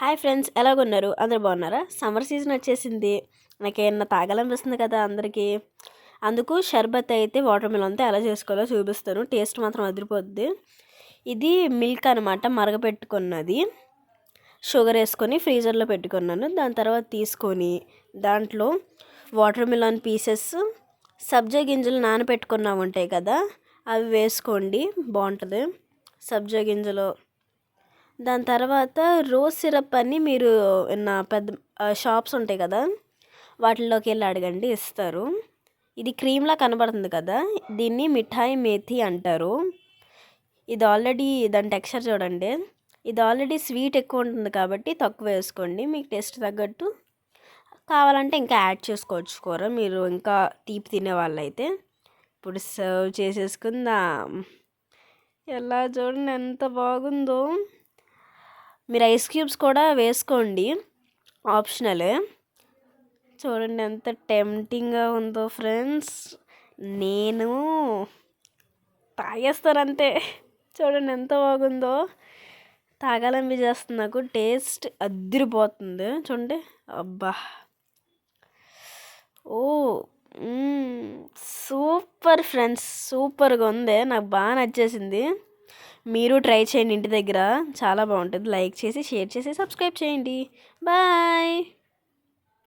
Hi friends, ఎలాగున్నారు? అందరు బాగున్నారా? Summer season వచ్చేసింది. నాకేమన్నా తాగాలనిపిస్తుంది కదా అందరికీ. అందుకు షర్బత్ అయితే వాటర్ మిలన్తో ఎలా చేసుకోవాలో చూపిస్తాను. టేస్ట్ మాత్రం అదిరిపోద్ది. ఇది మిల్క్ అనమాట, మరగపెట్టుకున్నది. షుగర్ వేసుకొని ఫ్రీజర్లో పెట్టుకున్నాను. దాని తర్వాత తీసుకొని దాంట్లో వాటర్ మిలన్ పీసెస్, సబ్జా గింజలు నానబెట్టుకున్నాము ఉంటాయి కదా, అవి వేసుకోండి, బాగుంటుంది సబ్జా గింజలు. దాని తర్వాత రోజ్ సిరప్ అని మీరు నా పెద్ద షాప్స్ ఉంటాయి కదా, వాటిల్లోకి వెళ్ళి అడగండి, ఇస్తారు. ఇది క్రీమ్లా కనబడుతుంది కదా, దీన్ని మిఠాయి మేథి అంటారు. ఇది ఆల్రెడీ దాని టెక్స్చర్ చూడండి. ఇది ఆల్రెడీ స్వీట్ ఎక్కువ ఉంటుంది కాబట్టి తక్కువ వేసుకోండి, మీకు టేస్ట్ తగ్గట్టు. కావాలంటే ఇంకా యాడ్ చేసుకోవచ్చు కూర, మీరు ఇంకా తీపి తినే వాళ్ళైతే. ఇప్పుడు సర్వ్ చేసేసుకుందాం. ఎలా చూడండి ఎంత బాగుందో. మీరు ఐస్ క్యూబ్స్ కూడా వేసుకోండి, ఆప్షనలే. చూడండి ఎంత టెంప్టింగ్గా ఉందో ఫ్రెండ్స్. నేను తాగేస్తానంతే. చూడండి ఎంత బాగుందో, తాగాలనిపించేస్తుంది నాకు. టేస్ట్ అదిరిపోతుంది చూడండి. అబ్బా, ఓ సూపర్ ఫ్రెండ్స్, సూపర్గా ఉంది, నాకు బాగా నచ్చేసింది. మీరు ట్రై చేయండి ఇంటి దగ్గర, చాలా బాగుంటుంది. లైక్ చేసి, షేర్ చేసి, సబ్స్క్రైబ్ చేయండి. బాయ్.